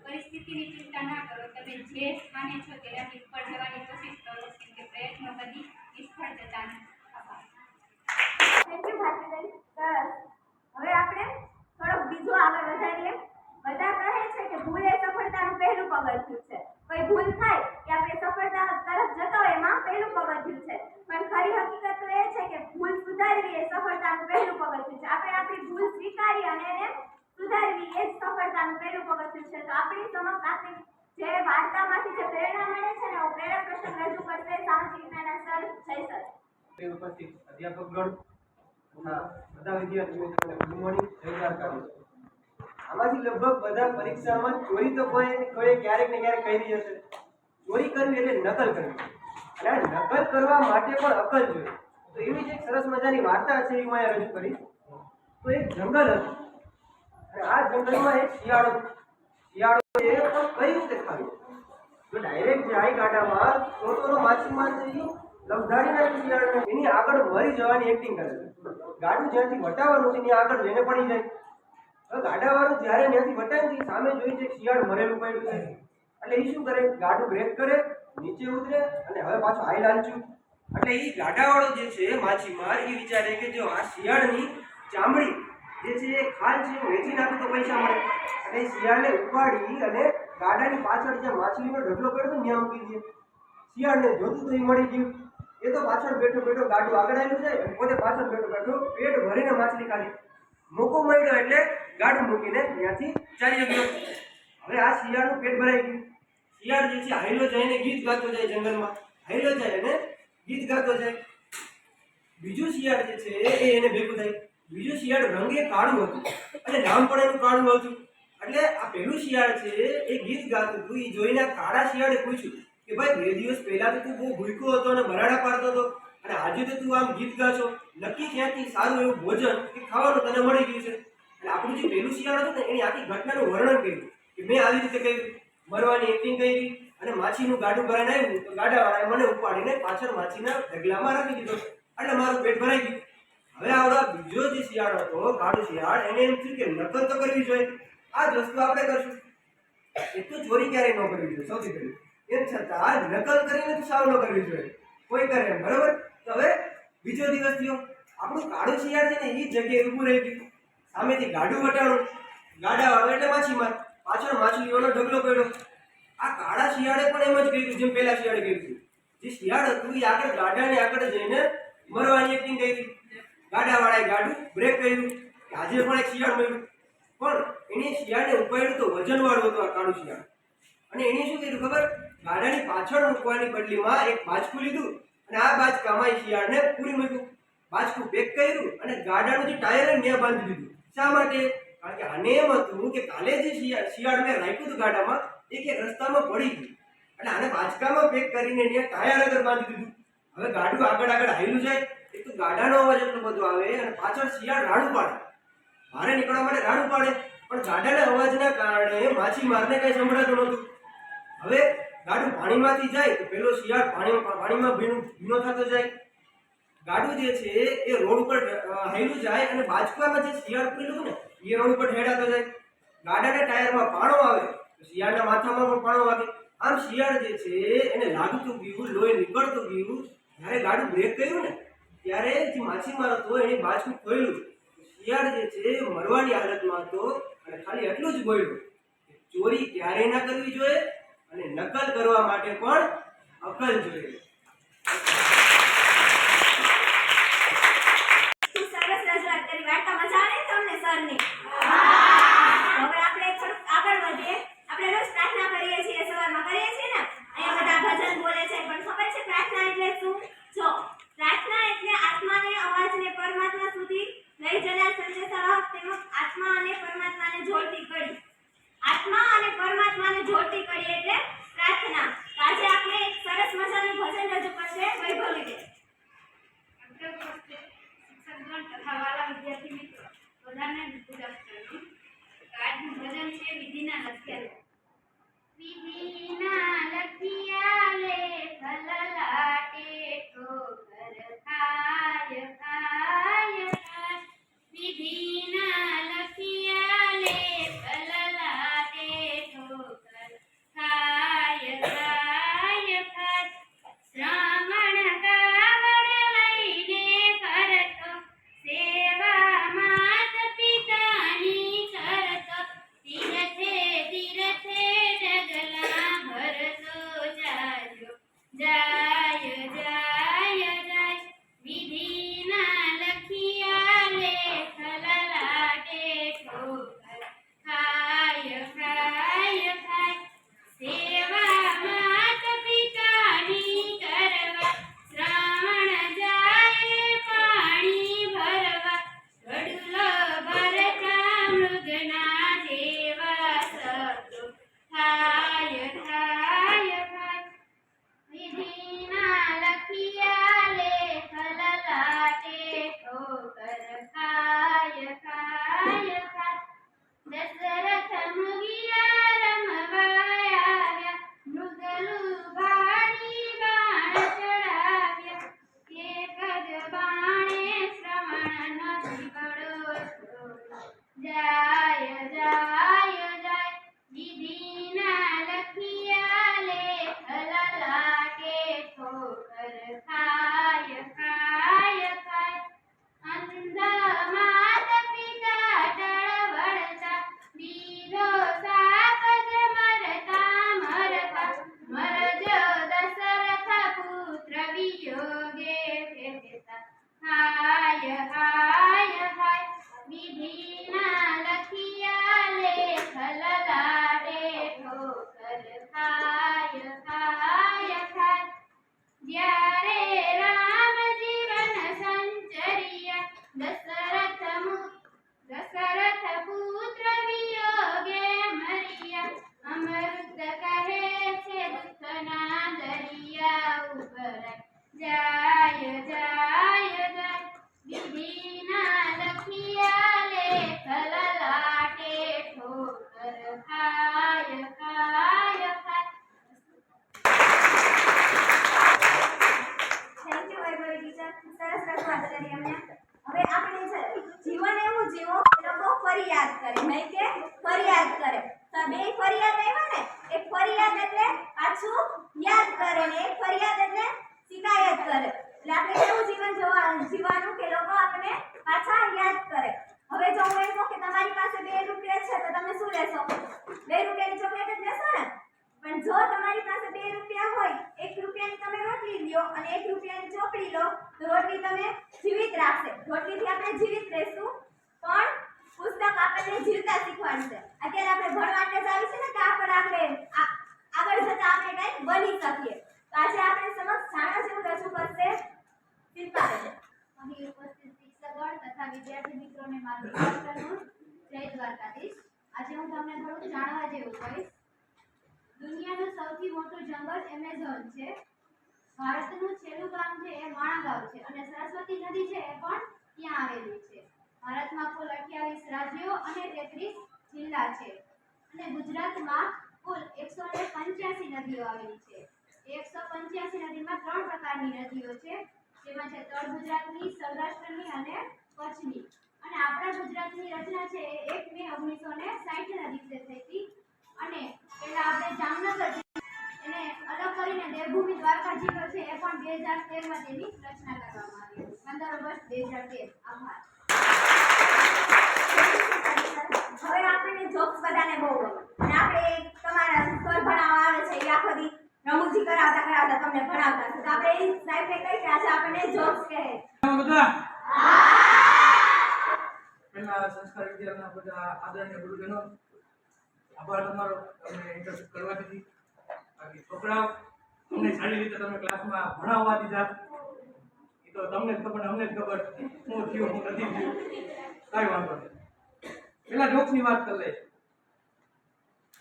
પરિસ્થિતિની ચિંતા ના કરો, તમે જે માને છો તેનાથી ઉપર જવાની કોશિશ કરો, કેમ કે પ્રયત્નો કદી નિષ્ફળ જતા નથી. થેન્ક યુ ભારતીબેન. હવે આપણે થોડોક બીજો આગળ વધારીએ. બધા કહે છે કે ભૂલ એ સફળતાનું પહેલું પગથિયું છે. કોઈ ભૂલ થાય કે આપણે સફળતા તરફ જતા હોય એમાં પહેલું પગથિયું છે, પણ ખરી હકીકત તો એ છે કે ભૂલ સુધારવી એ સફળતાનું પહેલું પગથિયું છે. આપણે આપણી ભૂલ સ્વીકારી અને એને સુધારવી એ જ સફળતાનું પહેલું પગથિયું છે. તો આપણી સમક્ષ આપણી જે વાર્તામાંથી જે પ્રેરણા મળે છે ને, પ્રેરક પ્રસંગ રજૂ કરશે સામાજિક વિજ્ઞાનના સર જય સર. ઉપસ્થિત અધ્યાપકગણ તથા બધા વિદ્યાર્થીઓને ગુડ મોર્નિંગ. આમાંથી લગભગ બધા પરીક્ષામાં ચોરી તો કોઈ ક્યારેક ને ક્યારેક કરી હશે. ચોરી કરવી એટલે નકલ કરવી, અને નકલ કરવા માટે પણ અકલ જોઈએ. તો એવી જ એક સરસ મજાની વાર્તા છે, એ હું અહીંયા રજૂ કરીશ. તો એક જંગલ હતું, અને આ જંગલમાં એક શિયાળો એ પણ કઈ રીતે ખાવી? જો ડાયરેક્ટ જાય ગાડામાં તો માછીમાર લમધાડી નાખી શિયાળને, એની આગળ મરી જવાની એક્ટિંગ કરે છે. ગાડું જ્યાંથી વટાવવાનું છે એની આગળ જઈને પડી જાય. હવે ગાડાવાળું જ્યારે ત્યાંથી વટાવી સામે જોઈ છે શિયાળ મરેલું પડ્યું છે, એટલે એ શું કરે? ગાડું બ્રેક કરે, નીચે ઉતરે અને હવે પાછું હાઈ લાલચ્યું. એટલે એ ગાડાવાળો જે છે માછીમાર, એ વિચારે કે જો આ શિયાળની ચામડી જે છે એ ખાલ છે વેચી નાખું તો પૈસા મળે. એટલે શિયાળને ઉપાડી અને ગાડાની પાછળ જે માછલીનો ઢગલો પડ્યો તો ત્યાં મૂકી દે. શિયાળને જોતું તો એ મળી ગયું. એ તો પાછળ બેઠો બેઠો ગાડું આગળ આવેલું જાય, પોતે પાછળ બેઠો બેઠો પેટ ભરીને માછલી ખાલી. મોકો મળ્યો એટલે ગાડું મૂકીને ત્યાંથી ચાલી ગયો. હવે આ શિયાળનું પેટ ભરાઈ ગયું. શિયાળ જે છે હાઈલો જઈને ગીત ગાતો જાય જંગલમાં, હાઈલો જાય અને ગીત ગાતો જાય. બીજું શિયાળ જે છે એ એને ભેગું થાય. બીજું શિયાળ રંગે કાળું હતું અને નામ પણ એનું કાળું હતું. એટલે આ પહેલું શિયાળ છે એ ગીત ગાતું હતું. એ જોઈને કાળા શિયાળે પૂછ્યું કે ભાઈ, 2 દિવસ પહેલા તો તું બહુ ભૂખ્યો હતો અને બરાડા પાડતો હતો, અને આજે તો તું આમ ગીત ગાશો, નક્કી ક્યાંથી સારું એવું ભોજન કે ખાવાનું તને મળી ગયું છે? એટલે આપણું જે પહેલું શિયાળ હતું ને, એની આખી ઘટનાનું વર્ણન કર્યું કે મેં આવી રીતે કર્યું, મરવાની એક્ટિંગ કરી, અને માછીનું ગાડું ભરાઈને આવ્યું તો ગાડાવાળાએ મને ઉપાડીને પાછળ માછીના ઢગલામાં રાખી દીધો, એટલે મારું પેટ ભરાઈ ગયું. હવે આવડા બીજો જે શિયાળ હતો, કાળું શિયાળ, એને એમ થયું કે નકલ તો કરવી જોઈએ, આ જ વસ્તુ આપણે કરશું. એ તો ચોરી ક્યારેય ન કરવી જોઈએ સૌથી પહેલું. એમ છતાં નકલ કરીને તો સાવ ન કરવી જોઈએ, કોઈ કરે એમ, બરાબર? તો હવે બીજો દિવસ થયો, આપણું કાળું શિયાળ છે ને એ જગ્યાએ ઊભું રહી ગયું. સામેથી ગાડું વટાણું, ગાડા આવે એટલે માછીમાર, પાછળ માછલીઓનો ઢગલો પડ્યો. આ કાળા શિયાળે પણ એમ જ કર્યું જેમ પેલા શિયાળે કર્યું. જે શિયાળ હતું એ આગળ ગાડાને આગળ જઈને મરવાની એક્ટિંગ કરી. ગાડાવાળાએ ગાડું બ્રેક કર્યું. આજે પણ એક શિયાળ મળ્યું, પણ એને શિયાળને ઉપાડ્યું તો વજનવાળું હતું આ કાળું શિયાળ. અને એને શું કર્યું ખબર? ગાડાની પાછળ મૂકવાની બદલીમાં એક બાજકું લીધું અને આ બાજકામાં શિયાળને પૂરી મૂક્યું. બાજકું પેક કર્યું અને ગાડાનું જે ટાયર ત્યાં બાંધી દીધું. શા માટે? કારણ કે આને એમ હતું કે કાલે જે શિયાળ મેં રાખ્યું હતું ગાડામાં એ કે રસ્તામાં પડી ગયું, એટલે આને બાજકામાં પેક કરીને ત્યાં ટાયર આગળ બાંધી દીધું. હવે ગાડું આગળ હાલ્યું જાય. એક તો ગાડાનો અવાજ એટલો બધો આવે અને પાછળ શિયાળ રાડું પાડે, બહાર નીકળવા માટે રાડું પાડે, પણ ગાડાના અવાજના કારણે માછીમારને કઈ સંભળાતું નહોતું. હવે ગાડું પાણીમાંથી જાય તો પેલો શિયાળ પાણીમાં ભીનો થતો જાય. ગાડું જે છે એ રોડ ઉપર હાલ્યું જાય અને બાજકામાં જે શિયાળ પૂરેલું ને એ રોડ ઉપર હેડાતો જાય. ગાડાના ટાયરમાં પાણો આવે તો શિયાળના માથામાં પણ પાણો વાગે. આમ શિયાળ જે છે એને લાગતું ગયું, લોહી નીકળતું ગયું. જ્યારે ગાડું બ્રેક કર્યું ને ત્યારે જે માછીમાર હતો એને બાજકું ખોલ્યું. શિયાળ જે છે મરવાની હાલતમાં હતો અને ખાલી એટલું જ બોલ્યું, ચોરી ક્યારેય ના કરવી જોઈએ અને નકલ કરવા માટે પણ અકલ જોઈએ. સરસ રજૂઆત કરી. વાર્તા મજા આવે તમને સરની? હવે આપણે થોડુંક આગળ વધીએ. આપણે રોજ પ્રાર્થના કરીએ છીએ, સવારમાં કરીએ છીએ ને, અહીંયા બધા ભજન બોલે છે, પણ ખબર છે પ્રાર્થના એટલે શું? જો પ્રાર્થના એટલે આત્માને અવાજને પરમાત્મા સુધી લઈ જનાર સંદેશાવાહક, તેમજ આત્મા અને પરમાત્માને જોડતી કડી. આત્મા અને પરમાત્માને જોડતી કડી એટલે પ્રાર્થના. આજે આપણે એક સરસ મજાનું ભજન રજૂ કરશે વૈભવીબેન. શિક્ષકગણ તથા વાલા વિદ્યાર્થી મિત્રો બધાને ગુડ આફ્ટરનૂન. આજનું ભજન છે વિધિના લખ્યા. વિધિના લખ્યા લે ખલલાટે ઠોકર ખાય ખાય ખાય. વિધિના લખ્યા લે ખલલાટે ઠોકર ફરિયાદ કરે, નહીં કે ફરિયાદ કરે. તો બે ફરિયાદ આવ્યા ને, એક ફરિયાદ એટલે પાછું યાદ કરે ને એક ફરિયાદ એટલે શિકાયત કરે. એટલે આપણે કેવું જીવન જીવવાનું કે લોકો આપણે પાછા યાદ કરે. હવે જો હું એમ કહું કે તમારી પાસે 2 રૂપિયા છે તો તમે શું લેશો? 2 રૂપિયાની ચોકલેટ જ લેશો ને. પણ જો તમારી પાસે 2 રૂપિયા હોય, 1 રૂપિયાની તમે રોટલી લ્યો અને 1 રૂપિયાની ચોપડી લો, તો રોટલી તમે જીવિત રાખશે. રોટલીથી આપણે જીવિત રહેશું, પણ પુસ્તક આપણને જીવતા શીખવાડશે. અત્યારે આપણે ભણવા માટે જ આવી છે ને કે આપણે આગળ જતા આપણે કંઈક બની શકીએ. તો આજે આપણે સમક્ષ જાણો જેવું રજૂ કરશે શિલ્પાબેન. અહીં ઉપસ્થિત શિક્ષકગણ તથા વિદ્યાર્થી મિત્રોને મારું ગુડ આફ્ટરનૂન. જય દ્વારકાધીશ. આજે હું તમને થોડુંક જાણવા જેવું કહીશ. દુનિયાનું સૌથી મોટું જંગલ એમેઝોન છે. ભારતનું છેલ્લું ગામ છે એ માણાગાંવ છે અને સરસ્વતી નદી છે એ પણ ત્યાં આવેલી છે. ભારતમાં કુલ 28 રાજ્યો અને 33 જિલ્લા છે અને ગુજરાતમાં કુલ 185 નદીઓ આવેલી છે. 185 નદીમાં 3 પ્રકારની નદીઓ છે, જેમાં છે તળ ગુજરાતની, સૌરાષ્ટ્રની અને કચ્છની. અને આપણા ગુજરાતની રચના છે એ 1 મે 1960ના દિવસે થઈ હતી. અને પહેલા આપણે જામનગર એને અલગ કરીને દેવભૂમિ દ્વારકા જિલ્લો છે એ પણ 2013માં તેની રચના કરવામાં આવી હતી. 15 ઓગસ્ટ 2013. આભાર. હવે આપણને જોક્સ બધાને બહુ ગમે અને આપણે તમારા સર ભણાવવા આવે છે એ આખો દી રમૂજી કરાવતા તમને ભણાવતા છે. તો આપણે એ સાહેબને કહી કે આજે આપણને જોક્સ કહે. બધા પહેલા સંસ્કાર વિદ્યાલયના બધા આદરણીય ગુરુજનો, આભાર તમારો તમને ઇન્ટરવ્યુ કરવા દીધી. બાકી છોકરાઓ અમને સારી રીતે તમે ક્લાસમાં ભણાવવા દીધા. એ તો તમને જ ખબર, અમને જ ખબર શું થયું શું નથી થયું. કાંઈ વાંધો નહીં. પેલા જોક્સની વાત કરી લઈએ.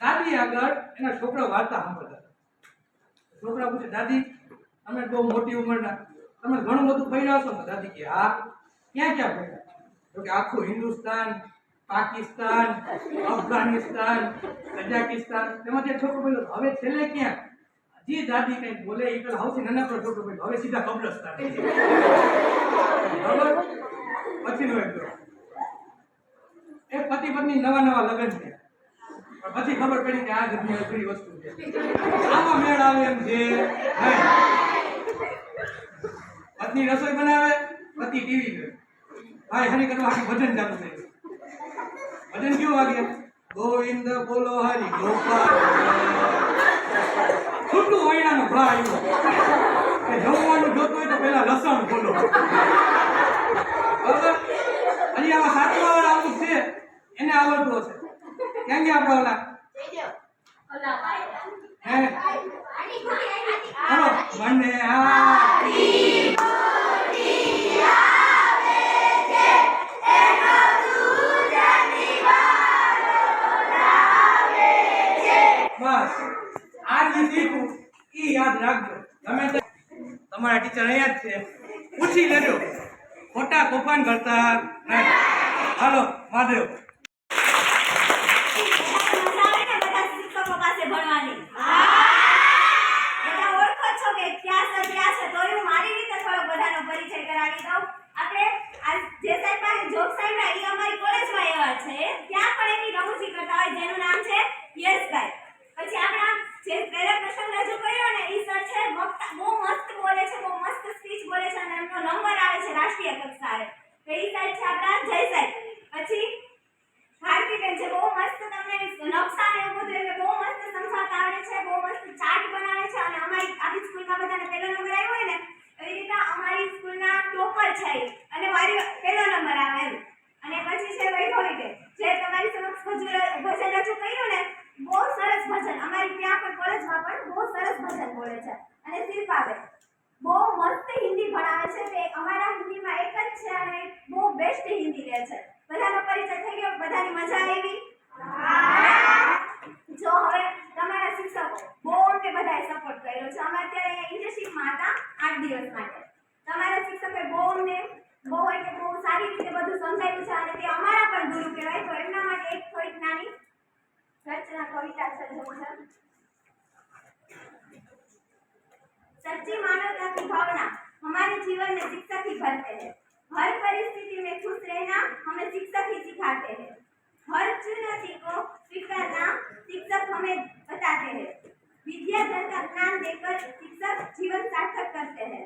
દાદી આગળ એના છોકરા વાર્તા સાંભળતા. છોકરા પૂછે, દાદી તમે બહુ મોટી ઉંમરના, તમે ઘણું બધું ભણ્યા છો ને? દાદી કે હા. ક્યાં ક્યાં ભણ્યા? તો કે આખું હિન્દુસ્તાન, પાકિસ્તાન, અફઘાનિસ્તાન, કઝાકિસ્તાન. તેમાં જે છોકરો બોલ્યો હવે છેલ્લે ક્યાં? જી દાદી કંઈક બોલે એ પેલા સૌથી નાનકડો છોકરો બોલ્યો હવે સીધા કબ્રસ્તાન. બરાબર? પછીનો એક પતિ પત્ની નવા લગ્ન થયા, પછી ખબર પડી કે આ ઘરની અઘરી વસ્તુ છે, આમાં મેળ આવે એમ છે નહીં. પત્ની રસોઈ બનાવે, પતિ ટીવી જોવે, ભાઈ હરી કરવા ભજન ચાલુ થઈ ગયું. ભજન કેવું વાગે? ગોવિંદ બોલો હરી ગોપાલ. છૂટું વૈણાનો ભા આવ્યો કે જમવાનું જોતું હોય તો પેલા લસણ બોલો. બરાબર? હજી આમાં સાતમા વાળા આવું છે એને આવડતું હશે. ક્યાં ગયા આપણા ઓલા હે બોલો મને હારી મોટી આવે છે એનો દૂધની વાળો લાવે છે. બસ આ જે શીખું ઈ યાદ રાખજો. ગમે તે તમારા ટીચર અહીંયા જ છે, પૂછી લેજો, ખોટા તોફાન કરતા નહીં. હાલો મહાદેવ. બહુ મસ્ત હિન્દી ભણાવે છે. તે અમારા હિન્દીમાં એક જ છે અને બહુ બેસ્ટ હિન્દી લે છે. બધાનો પરિચય થઈ ગયો? બધાની મજા આવી? જો હવે તમારા શિક્ષકો બહુ અમને બધાએ સપોર્ટ કર્યો છે. અમે અત્યારે અહીંયા ઇન્ટર્નશિપમાં હતા 8 દિવસ માટે. તમારા શિક્ષકે બહુ એટલે બહુ સારી રીતે બધું સમજાવ્યું છે અને તે અમારા પણ ગુરુ કહેવાય. તો એમના માટે એક થોડીક નાની રચના કવિતા છે. सच्ची मानवता की भावना हमारे जीवन में शिक्षक ही भरते हैं. हर परिस्थिति में खुश रहना हमें शिक्षक ही सिखाते हैं. देकर शिक्षक जीवन सार्थक करते हैं।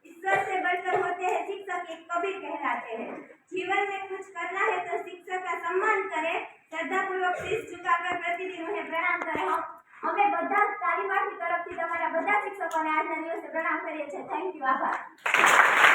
ईश्वर से बढ़कर होते हैं शिक्षक, एक कबीर कहलाते हैं। जीवन में कुछ करना है तो शिक्षक का सम्मान करें, श्रद्धापूर्वक शीश झुकाकर प्रतिदिन उन्हें प्रणाम करें। અમે બધા તાલીમાર્થી તરફથી તમારા બધા શિક્ષકોને આજના દિવસે પ્રણામ કરીએ છીએ. થેન્ક યુ, આભાર.